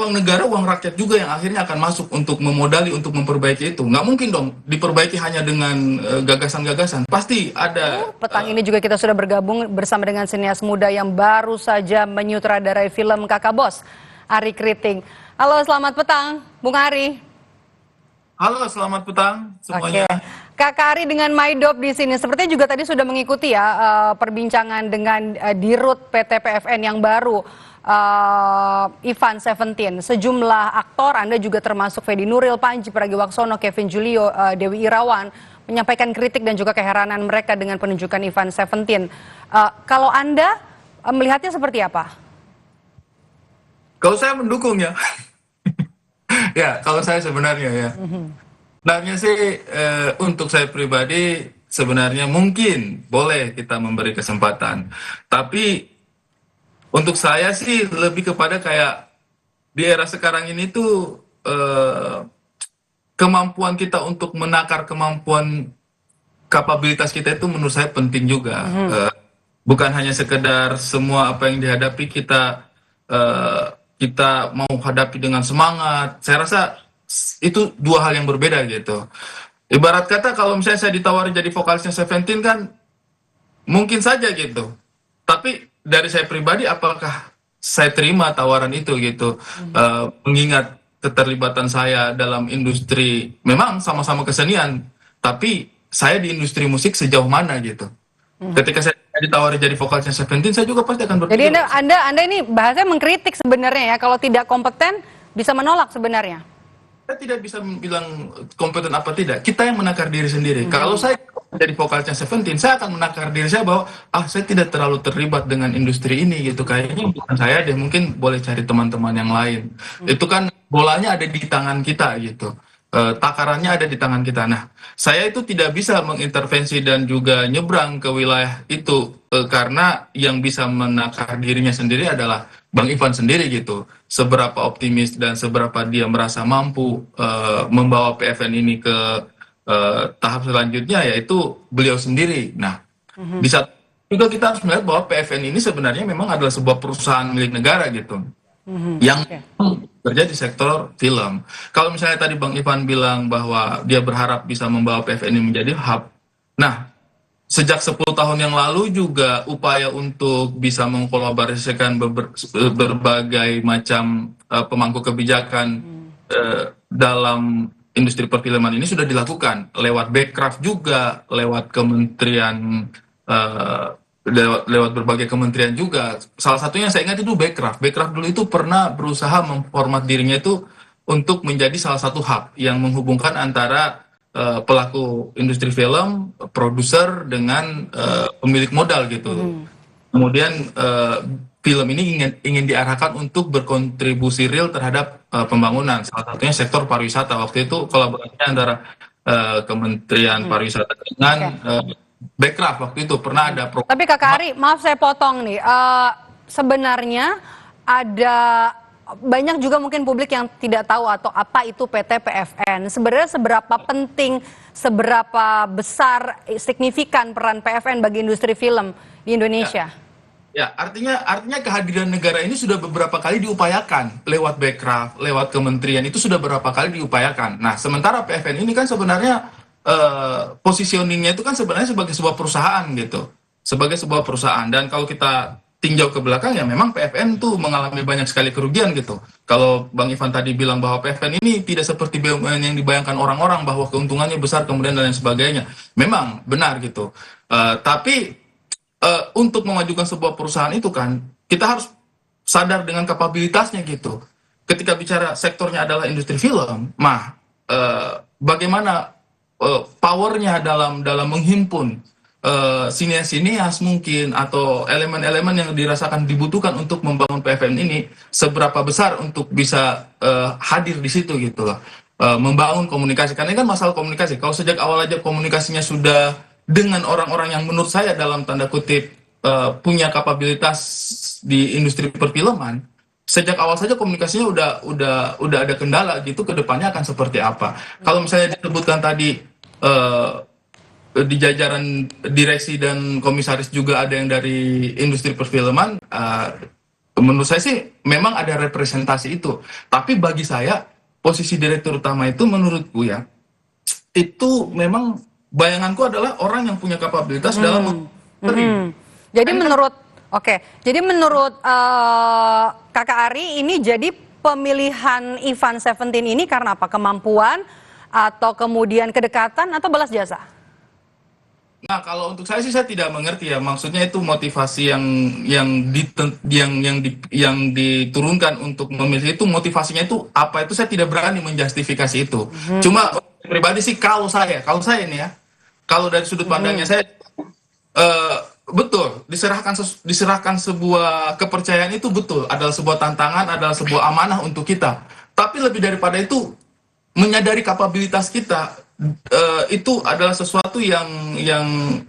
uang negara, uang rakyat juga yang akhirnya akan masuk untuk memodali, untuk memperbaiki itu. Nggak mungkin dong diperbaiki hanya dengan gagasan-gagasan. Pasti ada. Petang ini juga kita sudah bergabung bersama dengan sinias muda yang baru saja menyutradarai film Kakak Bos, Arie Kriting. Halo, selamat petang, Bung Arie. Halo, selamat petang semuanya. Oke. Kakak Arie dengan Maidop di sini, sepertinya juga tadi sudah mengikuti ya perbincangan dengan Dirut PT PFN yang baru, Ivan Seventeen. Sejumlah aktor, Anda juga termasuk Fedi Nuril, Panji Pragiwaksono, Kevin Julio, Dewi Irawan, menyampaikan kritik dan juga keheranan mereka dengan penunjukan Ivan Seventeen. Kalau Anda melihatnya seperti apa? Kalau saya mendukung ya. Ya, kalau saya sebenarnya ya. Sebenarnya sih untuk saya pribadi sebenarnya mungkin boleh kita memberi kesempatan. Tapi untuk saya sih lebih kepada kayak di era sekarang ini tuh kemampuan kita untuk menakar kemampuan kapabilitas kita itu menurut saya penting juga. Bukan hanya sekedar semua apa yang dihadapi kita mau hadapi dengan semangat. Saya rasa itu dua hal yang berbeda gitu. Ibarat kata kalau misalnya saya ditawari jadi vokalisnya Seventeen kan mungkin saja gitu. Tapi dari saya pribadi apakah saya terima tawaran itu gitu. Mengingat keterlibatan saya dalam industri memang sama-sama kesenian, tapi saya di industri musik sejauh mana gitu. Ketika saya ditawari jadi vokalisnya Seventeen, saya juga pasti akan berpikir. Jadi Anda ini bahasanya mengkritik sebenarnya ya, kalau tidak kompeten bisa menolak sebenarnya. Saya tidak bisa bilang kompeten apa tidak. Kita yang menakar diri sendiri. Kalau saya jadi vokalisnya Seventeen, saya akan menakar diri saya bahwa saya tidak terlalu terlibat dengan industri ini gitu. Kayaknya bukan saya deh, mungkin boleh cari teman-teman yang lain. Itu kan bolanya ada di tangan kita gitu. Takarannya ada di tangan kita. Nah, saya itu tidak bisa mengintervensi dan juga nyebrang ke wilayah itu karena yang bisa menakar dirinya sendiri adalah Bang Ivan sendiri gitu. Seberapa optimis dan seberapa dia merasa mampu membawa PFN ini ke tahap selanjutnya, yaitu beliau sendiri. Nah, di saat juga kita harus melihat bahwa PFN ini sebenarnya memang adalah sebuah perusahaan milik negara gitu. Yang kerja di sektor film. Kalau misalnya tadi Bang Ivan bilang bahwa dia berharap bisa membawa PFN ini menjadi hub. Nah, sejak 10 tahun yang lalu juga upaya untuk bisa mengkolaborasikan berbagai macam pemangku kebijakan dalam industri perfilman ini sudah dilakukan lewat Bekraf juga, lewat kementerian lewat berbagai kementerian juga. Salah satunya saya ingat itu Bekraf. Bekraf dulu itu pernah berusaha memformat dirinya itu untuk menjadi salah satu hub yang menghubungkan antara pelaku industri film, produser dengan pemilik modal gitu. Kemudian film ini ingin diarahkan untuk berkontribusi real terhadap pembangunan. Salah satunya sektor pariwisata. Waktu itu kolaborasinya antara Kementerian Pariwisata dengan Bekraf waktu itu pernah ada program. Tapi Kakak Arie, maaf saya potong nih. Sebenarnya ada banyak juga mungkin publik yang tidak tahu atau apa itu PT PFN. Sebenarnya seberapa penting, seberapa besar, signifikan peran PFN bagi industri film di Indonesia? Ya, artinya kehadiran negara ini sudah beberapa kali diupayakan lewat Bekraf, lewat kementerian itu sudah beberapa kali diupayakan. Nah, sementara PFN ini kan sebenarnya positioningnya itu kan sebenarnya sebagai sebuah perusahaan gitu, sebagai sebuah perusahaan. Dan kalau kita tinjau ke belakang ya memang PFN tuh mengalami banyak sekali kerugian gitu. Kalau Bang Ivan tadi bilang bahwa PFN ini tidak seperti BUMN yang dibayangkan orang-orang bahwa keuntungannya besar kemudian dan lain sebagainya, memang benar gitu. Tapi untuk memajukan sebuah perusahaan itu kan kita harus sadar dengan kapabilitasnya gitu. Ketika bicara sektornya adalah industri film, bagaimana powernya dalam menghimpun sinias-sinias mungkin atau elemen-elemen yang dirasakan dibutuhkan untuk membangun PFN ini seberapa besar untuk bisa hadir di situ gitu loh. Membangun komunikasi, karena ini kan masalah komunikasi. Kalau sejak awal aja komunikasinya sudah dengan orang-orang yang menurut saya dalam tanda kutip punya kapabilitas di industri perfilman, sejak awal saja komunikasinya udah ada kendala gitu, ke depannya akan seperti apa. Kalau misalnya disebutkan tadi di jajaran direksi dan komisaris juga ada yang dari industri perfilman, menurut saya sih memang ada representasi itu. Tapi bagi saya posisi direktur utama itu menurutku ya itu memang bayanganku adalah orang yang punya kapabilitas dalam menteri. Jadi menurut jadi menurut Kakak Ari ini jadi pemilihan Ivan Seventeen ini karena apa? Kemampuan atau kemudian kedekatan atau balas jasa? Nah, kalau untuk saya sih saya tidak mengerti ya. Maksudnya itu motivasi yang diturunkan untuk memilih itu motivasinya itu apa itu saya tidak berani menjustifikasi itu. Cuma pribadi sih kalau saya ini ya, kalau dari sudut pandangnya saya betul diserahkan sebuah kepercayaan itu betul adalah sebuah tantangan, adalah sebuah amanah untuk kita. Tapi lebih daripada itu menyadari kapabilitas kita itu adalah sesuatu yang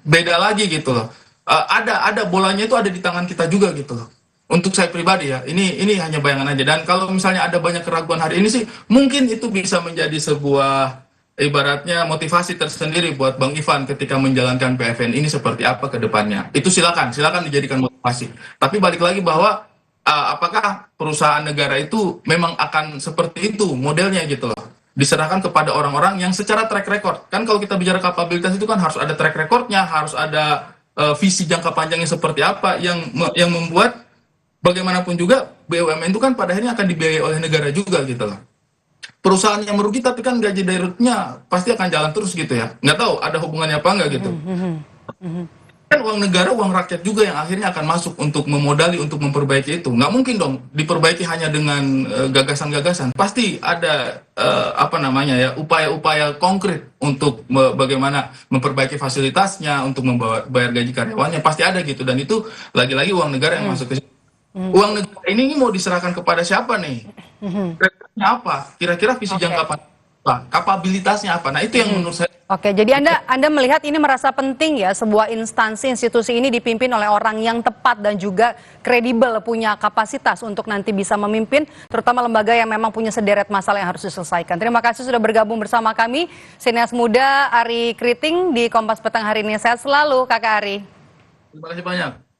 beda lagi gitu loh. Ada bolanya itu ada di tangan kita juga gitu loh. Untuk saya pribadi ya, ini hanya bayangan aja. Dan kalau misalnya ada banyak keraguan hari ini sih, mungkin itu bisa menjadi sebuah ibaratnya motivasi tersendiri buat Bang Ivan ketika menjalankan PFN ini seperti apa ke depannya. Itu silakan dijadikan motivasi. Tapi balik lagi bahwa apakah perusahaan negara itu memang akan seperti itu modelnya gitu loh. Diserahkan kepada orang-orang yang secara track record. Kan kalau kita bicara kapabilitas itu kan harus ada track recordnya, harus ada visi jangka panjangnya seperti apa yang membuat bagaimanapun juga BUMN itu kan pada akhirnya akan dibiayai oleh negara juga gitu loh. Perusahaan yang merugi tapi kan gaji directnya pasti akan jalan terus gitu ya. Nggak tahu ada hubungannya apa enggak gitu. Kan uang negara, uang rakyat juga yang akhirnya akan masuk untuk memodali, untuk memperbaiki itu. Nggak mungkin dong diperbaiki hanya dengan gagasan-gagasan. Pasti ada upaya-upaya konkret untuk bagaimana memperbaiki fasilitasnya, untuk membayar gaji karyawannya. Pasti ada gitu. Dan itu lagi-lagi uang negara yang masuk ke situ. Uang negara ini mau diserahkan kepada siapa nih? Kira-kira apa? Kira-kira visi jangka panjang apa? Kapabilitasnya apa? Nah itu yang menurut saya. Oke, jadi Anda melihat ini merasa penting ya sebuah instansi institusi ini dipimpin oleh orang yang tepat dan juga kredibel, punya kapasitas untuk nanti bisa memimpin terutama lembaga yang memang punya sederet masalah yang harus diselesaikan. Terima kasih sudah bergabung bersama kami Sineas Muda Ari Kriting di Kompas Petang hari ini. Sehat selalu Kakak Ari. Terima kasih banyak.